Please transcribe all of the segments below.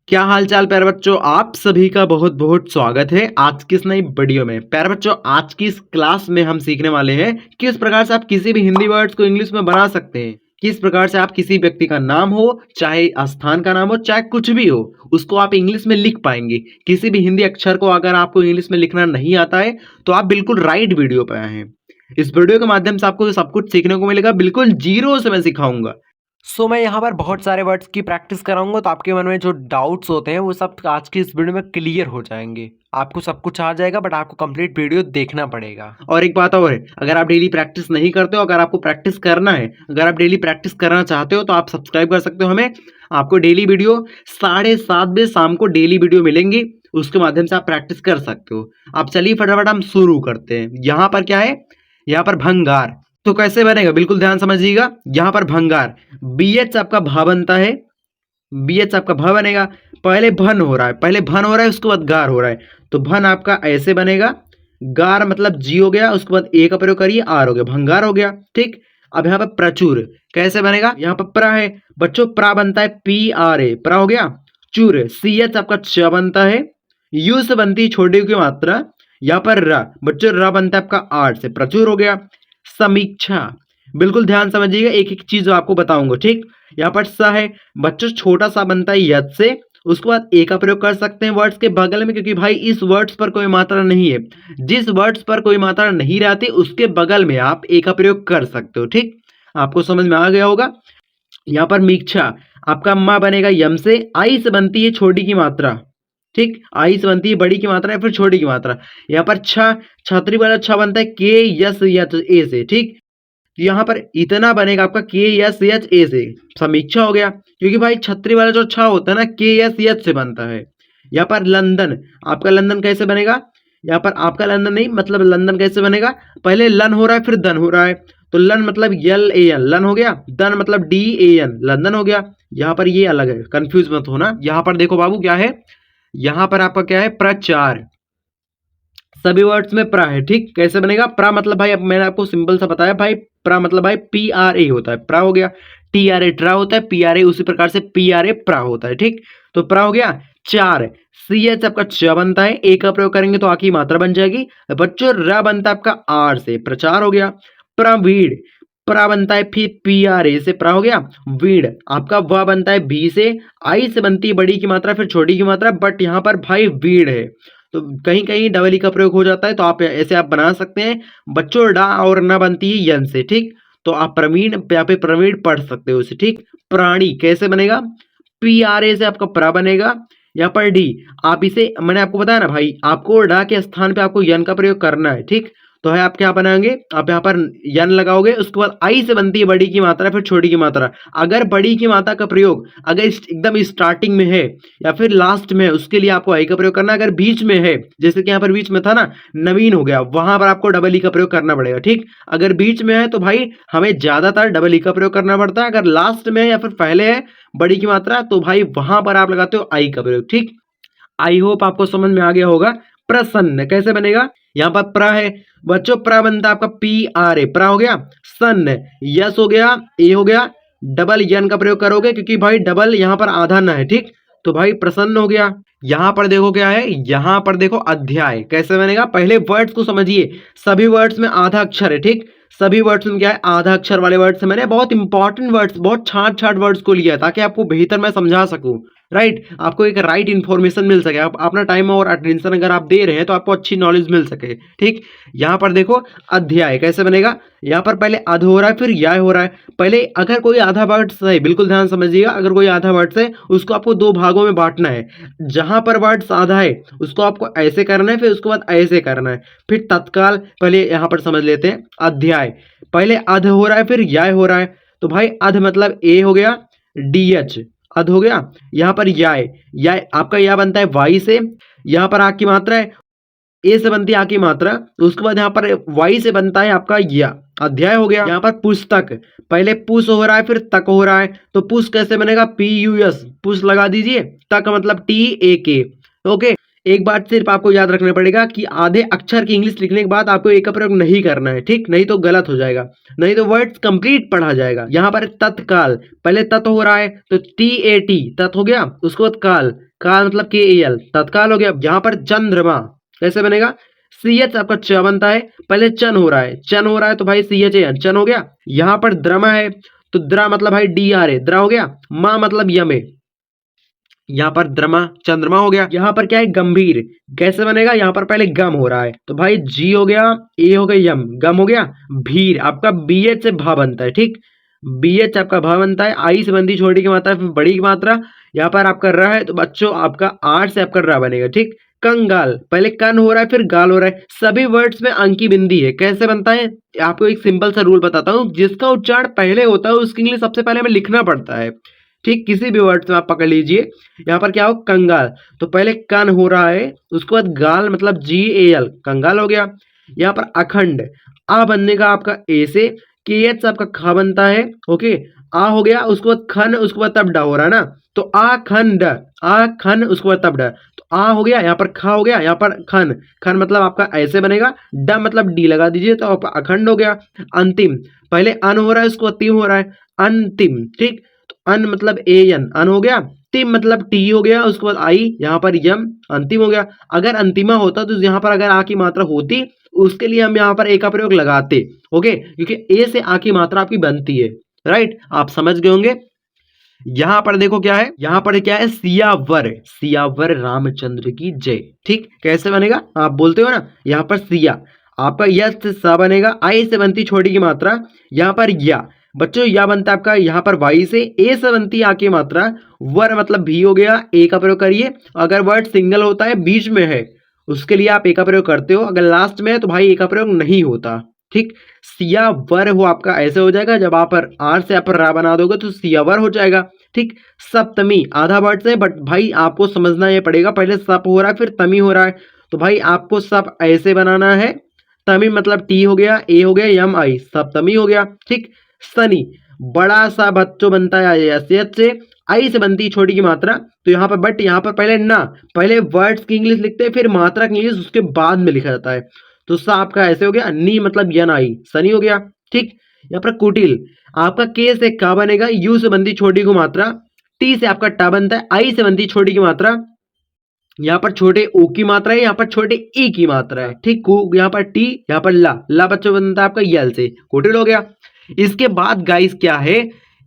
क्या हाल चाल प्यारे बच्चों, आप सभी का बहुत बहुत स्वागत है आज की इस नई वीडियो में। प्यारे बच्चों, आज की इस क्लास में हम सीखने वाले हैं किस प्रकार से आप किसी भी हिंदी वर्ड्स को इंग्लिश में बना सकते हैं। किस प्रकार से आप किसी व्यक्ति का नाम हो, चाहे स्थान का नाम हो, चाहे कुछ भी हो, उसको आप इंग्लिश में लिख पाएंगे। किसी भी हिंदी अक्षर को अगर आपको इंग्लिश में लिखना नहीं आता है तो आप बिल्कुल राइट वीडियो पे आए हैं। इस वीडियो के माध्यम से आपको सब कुछ सीखने को मिलेगा, बिल्कुल जीरो से मैं सिखाऊंगा। मैं यहाँ पर बहुत सारे वर्ड्स की प्रैक्टिस कराऊंगा, तो आपके मन में जो डाउट्स होते हैं वो सब आज की इस वीडियो में क्लियर हो जाएंगे। आपको सब कुछ आ जाएगा, बट आपको कंप्लीट वीडियो देखना पड़ेगा। और एक बात और है, अगर आप डेली प्रैक्टिस नहीं करते हो, अगर आपको प्रैक्टिस करना है, अगर आप डेली प्रैक्टिस करना चाहते हो तो आप सब्सक्राइब कर सकते हो हमें। आपको डेली वीडियो 7:30 बजे शाम को डेली वीडियो मिलेंगी, उसके माध्यम से आप प्रैक्टिस कर सकते हो। अब चलिए फटाफट हम शुरू करते हैं। यहाँ पर क्या है, यहाँ पर भंगार। तो कैसे बनेगा, बिल्कुल ध्यान समझिएगा। यहाँ पर भंगार, बीएच आपका भा बनता है, बीएच आपका भ बनेगा। पहले भन हो रहा है, पहले भन हो रहा है, उसके बाद गार हो रहा है। तो भन आपका ऐसे बनेगा, गार मतलब जी हो गया, उसके बाद ए का प्रयोग करिए, आर हो गया, भंगार हो गया। ठीक। अब यहाँ पर प्रचुर कैसे बनेगा, यहाँ पर प्रा है बच्चों, प्रा बनता है पी आर ए, प्रा हो गया। चूर सी एच आपका च बनता है, यू से बनती है छोटी की मात्रा। यहाँ पर र बच्चों, र बनता है आपका आर से, प्रचुर हो गया। समीक्षा, बिल्कुल ध्यान समझिएगा, एक एक चीज आपको बताऊंगा। ठीक। यहाँ पर स है बच्चों, छोटा सा बनता है यद से, उसके बाद ए का प्रयोग कर सकते हैं वर्ड्स के बगल में, क्योंकि भाई इस वर्ड्स पर कोई मात्रा नहीं है। जिस वर्ड्स पर कोई मात्रा नहीं रहती उसके बगल में आप ए का प्रयोग कर सकते हो। ठीक, आपको समझ में आ गया होगा। यहाँ पर मीक्षा आपका माँ बनेगा यम से, आई से बनती है छोटी की मात्रा। ठीक, आई से बनती है बड़ी की मात्रा या फिर छोटी की मात्रा। यहाँ पर छ, छतरी वाला छ बनता है के यस एच ए से। ठीक, यहाँ पर इतना बनेगा आपका के एस एच ए से, समीक्षा हो गया, क्योंकि भाई छतरी वाला जो छ होता है ना, के एस एच से बनता है। यहाँ पर लंदन, आपका लंदन कैसे बनेगा, यहाँ पर आपका लंदन नहीं, मतलब लंदन कैसे बनेगा, पहले लन हो रहा है फिर दन हो रहा है। तो लन मतलब यल ए एन, लन हो गया। दन मतलब डी ए एन, लंदन हो गया। यहाँ पर ये अलग है, कंफ्यूज मत होना। यहाँ पर देखो बाबू क्या है, यहाँ पर आपका क्या है, प्रचार। सभी वर्ड्स में प्रा है। ठीक, कैसे बनेगा, प्रा मतलब भाई, अब मैंने आपको सिंपल सा बताया भाई, प्रा मतलब भाई पी आर ए होता है, प्रा हो गया। टी आर ए ट्रा होता है, पी आर ए उसी प्रकार से पी आर ए प्रा होता है। ठीक, तो प्रा हो गया। चार, सी एच आपका च बनता है, ए का प्रयोग करेंगे तो आ की मात्रा बन जाएगी बच्चों। र बनता है आपका आर से, प्रचार हो गया। प्रवीण, प्रा बनता है फिर पी आर ए से, प्रा हो गया। वीण आपका व बनता है बी से, आई से बनती है बड़ी की मात्रा फिर छोटी की मात्रा, बट यहाँ पर भाई वीण है तो कहीं कहीं डबल ई का प्रयोग हो जाता है, तो आप ऐसे आप बना सकते हैं बच्चों। डा और न बनती है यन से। ठीक, तो आप प्रवीण यहाँ पे प्रवीण पढ़ सकते हो इसे। ठीक, प्राणी कैसे बनेगा, पी आर ए से आपका प्रा बनेगा। यहाँ पर डी, आप इसे मैंने आपको बताया ना भाई, आपको डा के स्थान पे आपको यन का प्रयोग करना है। ठीक, तो है आप क्या बनाएंगे, आप यहाँ पर यन लगाओगे, उसके बाद आई से बनती है बड़ी की मात्रा फिर छोटी की मात्रा। अगर बड़ी की मात्रा का प्रयोग अगर एकदम स्टार्टिंग में है या फिर लास्ट में है, उसके लिए आपको आई का प्रयोग करना है। अगर बीच में है, जैसे कि यहाँ पर बीच में था ना, नवीन हो गया, वहां पर आपको डबल ई का प्रयोग करना पड़ेगा। ठीक, अगर बीच में है तो भाई हमें ज्यादातर डबल ई का प्रयोग करना पड़ता है। अगर लास्ट में है या फिर पहले है बड़ी की मात्रा, तो भाई वहां पर आप लगाते हो आई का प्रयोग। ठीक, आई होप आपको समझ में आ गया होगा। प्रसन्न कैसे बनेगा, यहाँ पर प्र है बच्चों, प्र बनता है आपका पी आर ए, प्र हो गया। सन्न, यस हो गया, ए हो गया, डबल यन का प्रयोग करोगे क्योंकि भाई डबल यहाँ पर आधा न है। ठीक, तो भाई प्रसन्न हो गया। यहाँ पर देखो क्या है, यहाँ पर देखो अध्याय कैसे बनेगा, पहले वर्ड्स को समझिए। सभी वर्ड्स में आधा अक्षर है। ठीक, सभी वर्ड्स में क्या है, आधा अक्षर वाले वर्ड्स मैंने बहुत इंपॉर्टेंट वर्ड्स, बहुत छाट छाट वर्ड्स को लिया है ताकि आपको बेहतर मैं समझा सकूं। राइट, आपको एक राइट इन्फॉर्मेशन मिल सके, आप अपना टाइम और अटेंशन अगर आप दे रहे हैं तो आपको अच्छी नॉलेज मिल सके। ठीक, यहाँ पर देखो अध्याय कैसे बनेगा, यहाँ पर पहले अध हो रहा है फिर या हो रहा है। पहले अगर कोई आधा वर्ड है, बिल्कुल ध्यान समझिएगा, अगर कोई आधा वर्ड है उसको आपको दो भागों में बांटना है। जहां पर वर्ड्स आधा है उसको आपको ऐसे करना है, फिर उसके बाद ऐसे करना है, फिर तत्काल। पहले यहाँ पर समझ लेते हैं अध्याय, पहले अध हो रहा है फिर या हो रहा है, तो भाई अध मतलब ए हो गया, डी एच अध हो गया। यहाँ पर या आपका या बनता है वाई से, यहाँ पर आ की मात्रा है, ए से बनती है आ की मात्रा, तो उसके बाद यहाँ पर वाई से बनता है आपका या, अध्याय हो गया। यहाँ पर पुस्तक, पहले पुष हो रहा है फिर तक हो रहा है, तो पुष कैसे बनेगा, पी यू एस, पुष लगा दीजिए। तक मतलब टी ए के, ओके। एक बात सिर्फ आपको याद रखना पड़ेगा कि आधे अक्षर की इंग्लिश लिखने के बाद आपको ए का प्रयोग नहीं करना है, ठीक, नहीं तो गलत हो जाएगा, नहीं तो वर्ड्स कंप्लीट पढ़ा जाएगा। यहाँ पर तत्काल, पहले तत् हो रहा है तो TAT तत् हो गया, उसके बाद काल, काल मतलब KAL तत्काल हो गया। यहाँ पर चंद्रमा कैसे बनेगा, CH आपका च बनता है, पहले चन हो रहा है, चन हो रहा है तो भाई CHAN चन हो गया। यहाँ पर द्रमा है तो द्रा मतलब भाई DRA द्रा हो गया, माँ मतलब यमे, यहाँ पर द्रमा चंद्रमा हो गया। यहाँ पर क्या है, गंभीर, कैसे बनेगा, यहाँ पर पहले गम हो रहा है तो भाई जी हो गया, ए हो गया यम, गम हो गया। भीर आपका BH से भा बनता है, ठीक, BH आपका भा बनता है, आई से बनती छोटी की मात्रा फिर बड़ी की मात्रा। यहाँ पर आपका र है तो बच्चों आपका आर से आपका रा बनेगा, ठीक। कंगाल, पहले कन हो रहा है फिर गाल हो रहा है, सभी वर्ड्स में अंकी बिंदी है। कैसे बनता है, आपको एक सिंपल सा रूल बताता हूँ, जिसका उच्चारण पहले होता है उसके लिए सबसे पहले हमें लिखना पड़ता है, ठीक। किसी भी वर्ड में आप पकड़ लीजिए, यहाँ पर क्या हो, कंगाल, तो पहले कन हो रहा है उसके बाद गाल मतलब GAL कंगाल हो गया। यहाँ पर अखंड, आ बनने का आपका ए से, KH आपका खा बनता है, ओके, आ हो गया, उसके बाद खन, उसके बाद तब डा हो रहा है ना, तो आ खन ड, आ खन उसके बाद तब डा, तो आ हो गया, यहाँ पर खा हो गया, यहाँ पर खन, खन मतलब आपका ऐसे बनेगा, ड मतलब डी लगा दीजिए तो आपका अखंड हो गया। अंतिम, पहले अन हो रहा है उसके बाद तिम हो रहा है, अंतिम, ठीक, तो अन मतलब AN अन हो गया, तिम मतलब टी हो गया, उसके बाद आई, यहाँ पर यम, अंतिम हो गया। अगर अंतिमा होता तो यहाँ पर अगर आ की मात्रा होती उसके लिए हम यहाँ पर ए का प्रयोग लगाते, ओके, क्योंकि ए से आ की मात्रा आपकी बनती है, राइट, आप समझ गए होंगे। यहाँ पर देखो क्या है, यहाँ पर क्या है, सियावर, सियावर रामचंद्र की जय, ठीक, कैसे बनेगा, आप बोलते हो ना, यहाँ पर सिया आपका यस से सा बनेगा, आई से बनती छोटी की मात्रा, यहाँ पर या बच्चों या बनता है आपका यहाँ पर वाई से, ए से बनती है आ की मात्रा, वर मतलब भी हो गया, ए का प्रयोग करिए। अगर वर्ड सिंगल होता है बीच में है उसके लिए आप ए का प्रयोग करते हो, अगर लास्ट में है तो भाई ए का प्रयोग नहीं होता, ठीक। सियावर हो आपका ऐसे हो जाएगा, जब आप आर से आप रा बना दोगे तो सियावर हो जाएगा, ठीक। सप्तमी आधा वर्ड से, बट भाई आपको समझना ये पड़ेगा, पहले सप हो रहा है फिर तमी हो रहा है, तो भाई आपको सप ऐसे बनाना है, तमी मतलब टी हो गया, ए हो गया, यम आई, सप्तमी हो गया, ठीक। सनी, बड़ा सा बच्चों बनता है एस से, आई से बनती है छोटी की मात्रा, तो यहाँ पर बट यहाँ पर पहले ना, पहले वर्ड्स की इंग्लिश लिखते हैं फिर मात्रा की इंग्लिश उसके बाद में लिखा जाता है, तो सा आपका ऐसे हो गया, नी मतलब यन आई, सनी हो गया, ठीक। यहाँ पर कुटिल, आपका के से का बनेगा, यू से बनती छोटी की मात्रा, टी से आपका टा बनता है, आई से बनती छोटी की मात्रा, यहाँ पर छोटे ओ की मात्रा है, यहाँ पर छोटे ई की मात्रा है, ठीक, यहाँ पर टी, यहाँ पर ला बच्चों बनता है आपका यल से, कुटिल हो गया। इसके बाद गाइस क्या है,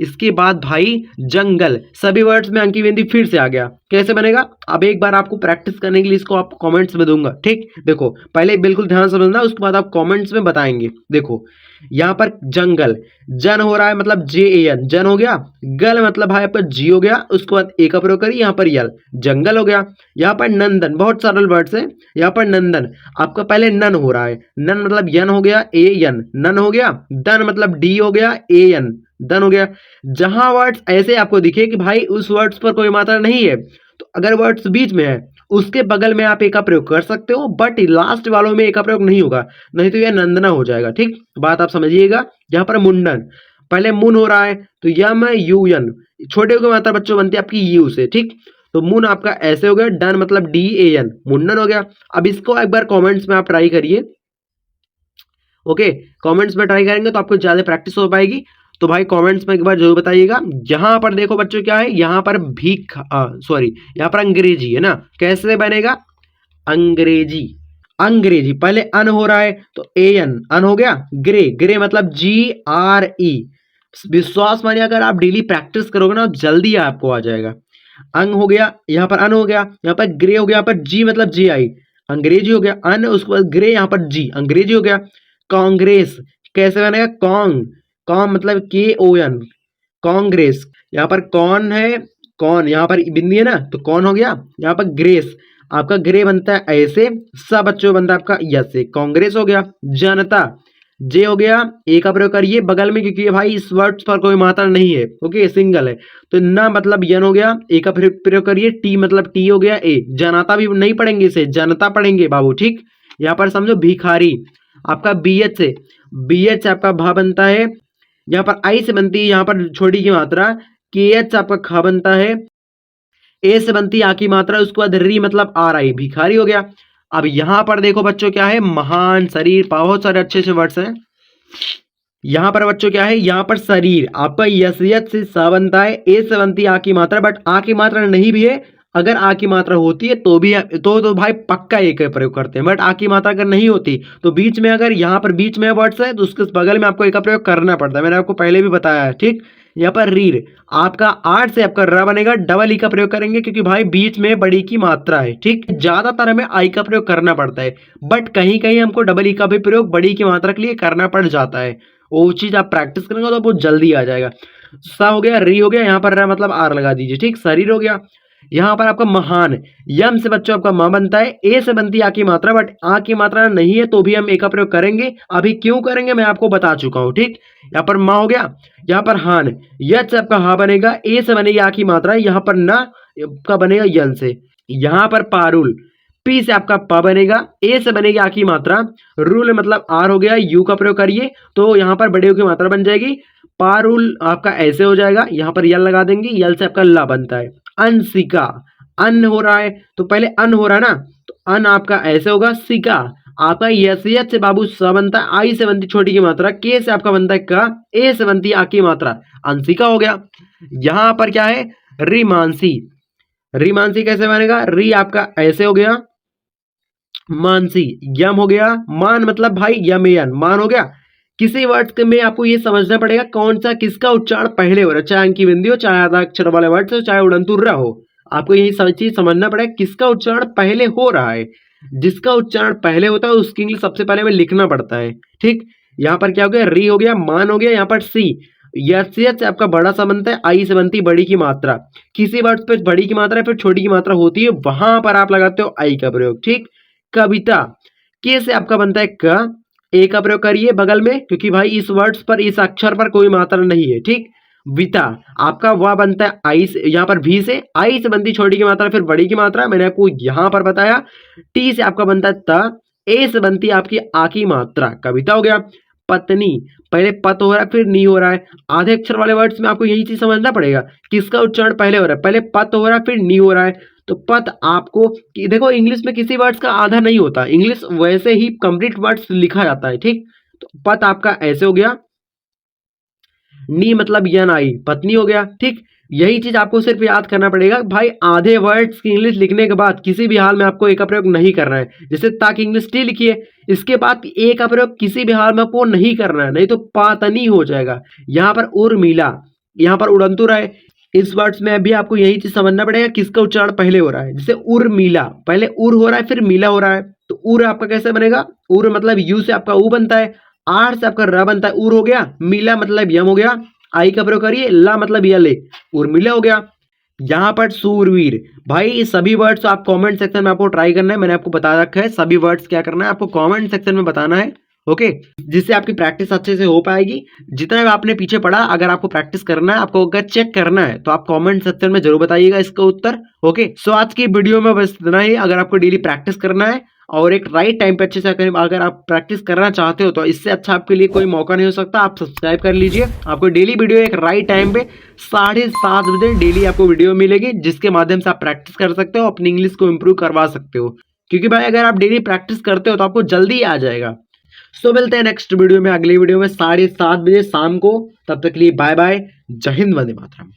इसके बाद भाई जंगल, सभी वर्ड्स में अंकी बिंदी फिर से आ गया, कैसे बनेगा, अब एक बार आपको प्रैक्टिस करने के लिए इसको आप कमेंट्स में दूंगा, ठीक। देखो पहले बिल्कुल ध्यान से समझना, उसके बाद आप कमेंट्स में बताएंगे। देखो यहाँ पर जंगल, जन हो रहा है मतलब JAN जन हो गया, गल मतलब भाई आपका जी हो गया, उसके बाद ए का प्रयोग करिए, यहाँ पर यल, जंगल हो गया। यहाँ पर नंदन, बहुत सरल वर्ड्स है, यहाँ पर नंदन आपका पहले नन हो रहा है, नन मतलब यन हो गया, AN नन हो गया, दन मतलब डी हो गया, AN डन हो गया। जहां वर्ड्स ऐसे आपको दिखे कि भाई उस वर्ड्स पर कोई मात्रा नहीं है, तो अगर वर्ड्स बीच में है उसके बगल में आप ए का प्रयोग कर सकते हो, बट लास्ट वालों में ए का प्रयोग नहीं होगा, नहीं तो यह नंदना हो जाएगा, ठीक, बात आप समझिएगा। यहाँ पर मुंडन, पहले मुन हो रहा है तो यम UN, छोटे की मात्रा बच्चों बनती है आपकी यू से, ठीक, तो मुन आपका ऐसे हो गया, डन मतलब DAN मुंडन हो गया। अब इसको एक बार कॉमेंट्स में आप ट्राई करिए, ओके, कमेंट्स में ट्राई करेंगे तो आपको ज्यादा प्रैक्टिस हो पाएगी, तो भाई कमेंट्स में एक बार जरूर बताइएगा। यहाँ पर देखो बच्चों क्या है, यहाँ पर भीख, सॉरी यहाँ पर अंग्रेजी है ना, कैसे बनेगा, अंग्रेजी, अंग्रेजी पहले अन हो रहा है तो AN अन हो गया, ग्रे, ग्रे मतलब GRE, विश्वास मानिए अगर आप डेली प्रैक्टिस करोगे ना जल्दी आपको आ जाएगा। अंग हो गया, यहाँ पर अन हो गया, यहाँ पर ग्रे हो गया, यहाँ पर जी मतलब GI अंग्रेजी हो गया, अन उसके बाद ग्रे, यहाँ पर जी अंग्रेजी हो गया। कांग्रेस कैसे बनेगा, कॉन्ग, कॉन मतलब KON कांग्रेस, यहाँ पर कौन है, कौन यहाँ पर बिंदी है ना तो कौन हो गया। यहाँ पर ग्रेस आपका ग्रे बनता है ऐसे, सब बच्चों बनता है आपका यस से, कांग्रेस हो गया। जनता, जे हो गया, ए का प्रयोग करिए बगल में क्योंकि भाई इस वर्ड पर कोई मात्रा नहीं है, ओके सिंगल है, तो ना मतलब यन हो गया, ए का प्रयोग करिए, टी मतलब टी हो गया, ए, जनता भी नहीं पढ़ेंगे इसे, जनता पढ़ेंगे बाबू, ठीक। यहाँ पर समझो भिखारी, आपका BH से, BH आपका भा बनता है, यहाँ पर आई से बनती है यहाँ पर छोटी की मात्रा, KH आपका खा बनता है, ए से बनती आ की मात्रा, उसके बाद री मतलब आर आई, भिखारी हो गया। अब यहां पर देखो बच्चों क्या है, महान, शरीर, बहुत सारे अच्छे अच्छे वर्ड्स हैं। यहां पर बच्चों क्या है, यहां पर शरीर आपका यसियत से स बनता है, ए से बनती है आ की मात्रा, बट आ की मात्रा नहीं भी है। अगर आ की मात्रा होती है तो भी तो भाई पक्का एक का प्रयोग करते हैं, बट आ की मात्रा अगर नहीं होती तो बीच में, अगर यहाँ पर बीच में वर्ड्स है तो उसके बगल में आपको एक का प्रयोग करना पड़ता है, मैंने आपको पहले भी बताया है, ठीक। यहाँ पर रीर आपका आठ से आपका र बनेगा, डबल ई का प्रयोग करेंगे क्योंकि भाई बीच में बड़ी की मात्रा है, ठीक। ज्यादातर हमें आई का प्रयोग करना पड़ता है, बट कहीं कहीं हमको डबल ई का भी प्रयोग बड़ी की मात्रा के लिए करना पड़ जाता है। वो चीज आप प्रैक्टिस करेंगे तो बहुत जल्दी आ जाएगा। सा हो गया, री हो गया, यहाँ पर मतलब आर लगा दीजिए, ठीक। शरीर हो गया, यहाँ पर आपका महान, यम से बच्चों आपका म बनता है, ए से बनती है आ की मात्रा, बट आ की मात्रा नहीं है तो भी हम ए का प्रयोग करेंगे। अभी क्यों करेंगे मैं आपको बता चुका हूं, ठीक। यहाँ पर मा हो गया, यहाँ पर हान, यच से आपका हा बनेगा, ए से बनेगी आ की मात्रा, यहाँ पर ना का बनेगा यल से। यहाँ पर पारुल, पी से आपका प बनेगा, ए से बनेगी आ की मात्रा, रूल मतलब आर हो गया, यू का प्रयोग करिए तो यहाँ पर बड़े की मात्रा बन जाएगी, पारुल आपका ऐसे हो जाएगा, यहाँ पर यल लगा देंगे, यल से आपका ला बनता है। अनसिका, अन हो रहा है तो पहले अन हो रहा है ना, तो अन आपका ऐसे होगा, सिका आपका यसियत से बाबू स बनता है, आई से बनती छोटी की मात्रा, के से आपका बनता है का, ए से बनती आ की मात्रा, अंशिका हो गया। यहां पर क्या है, रिमानसी, रिमानसी कैसे बनेगा, री आपका ऐसे हो गया, मानसी, यम हो गया, मान मतलब भाई यमयन, मान हो गया। किसी वर्ड में आपको ये समझना पड़ेगा कौन सा किसका उच्चारण पहले हो रहा है, चाहे अंकी बिंदी हो, चाहे आधा अक्षर वाले वर्ड हो, चाहे उड़नतुर्रा हो, आपको यही सब चीज समझना पड़ेगा किसका उच्चारण पहले हो रहा है। जिसका उच्चारण पहले होता है उसकी इंग्लिश सबसे पहले हमें लिखना पड़ता है, ठीक। यहाँ पर क्या हो गया, री हो गया, मान हो गया, यहाँ पर सी, यसियत से आपका बड़ा सा बनता है, आई से बनती बड़ी की मात्रा। किसी वर्ड पे बड़ी की मात्रा फिर छोटी की मात्रा होती है, वहां पर आप लगाते हो आई का प्रयोग, ठीक। कविता, के से आपका बनता है क, ए का प्रयोग करिए बगल में क्योंकि भाई इस वर्ड्स पर, इस अक्षर पर कोई मात्रा नहीं है, ठीक। विता आपका वह बनता है आई से, यहाँ पर भी से, आई से बनती छोटी की मात्रा फिर बड़ी की मात्रा, मैंने आपको यहां पर बताया। टी से आपका बनता है त, ए से बनती है आपकी आ की मात्रा, कविता हो गया। पत्नी, पहले पत हो रहा है फिर नी हो रहा है, आधे अक्षर वाले वर्ड्स में आपको यही चीज समझना पड़ेगा किसका उच्चारण पहले हो रहा है, पहले पत हो रहा है फिर नी हो रहा है। तो पत आपको देखो इंग्लिश में किसी वर्ड्स का आधा नहीं होता, इंग्लिश वैसे ही कंप्लीट वर्ड्स लिखा जाता है, ठीक। तो पत आपका ऐसे हो गया, नी मतलब यन आई, पत्नी हो गया, ठीक। यही चीज आपको सिर्फ याद करना पड़ेगा भाई, आधे वर्ड्स की इंग्लिश लिखने के बाद किसी भी हाल में आपको ए का प्रयोग नहीं करना है, जैसे ताकि इंग्लिश टी लिखिए, इसके बाद ए का प्रयोग किसी भी हाल में आपको नहीं करना है, नहीं तो पातनी हो जाएगा। यहाँ पर उर्मिला, यहाँ पर उड़नतुर है, इस वर्ड्स में अभी आपको यही चीज समझना पड़ेगा किसका उच्चारण पहले हो रहा है, जैसे उर्मिला, पहले उर हो रहा है फिर मिला हो रहा है, तो उर आपका कैसे बनेगा, उर मतलब यू से आपका ऊ बनता है, आर से आपका र बनता है, उर हो गया, मिला मतलब यम हो गया, आई का प्रयोग करिए, ला मतलब यले, उर्मिला हो गया। यहाँ पर सूरवीर, भाई ये सभी वर्ड्स आप कमेंट सेक्शन में आपको ट्राई करना है, मैंने आपको बता रखा है सभी वर्ड्स क्या करना है, आपको कमेंट सेक्शन में बताना है, ओके, जिससे आपकी प्रैक्टिस अच्छे से हो पाएगी। जितना भी आपने पीछे पढ़ा, अगर आपको प्रैक्टिस करना है, आपको अगर चेक करना है तो आप कमेंट सेक्शन में जरूर बताइएगा इसका उत्तर, ओके। सो आज की वीडियो में बस इतना ही। अगर आपको डेली प्रैक्टिस करना है और एक राइट टाइम पे अच्छे से अगर आप प्रैक्टिस करना चाहते हो तो इससे अच्छा आपके लिए कोई मौका नहीं हो सकता। आप सब्सक्राइब कर लीजिए, आपको डेली वीडियो एक राइट टाइम पे 7:30 बजे डेली आपको वीडियो मिलेगी, जिसके माध्यम से आप प्रैक्टिस कर सकते हो, अपनी इंग्लिश को इम्प्रूव करवा सकते हो, क्योंकि भाई अगर आप डेली प्रैक्टिस करते हो तो आपको जल्दी आ जाएगा। सो मिलते हैं नेक्स्ट वीडियो में, अगली वीडियो में 7:30 बजे शाम को। तब तक के लिए बाय बाय, जय हिंद, वंदे मातरम।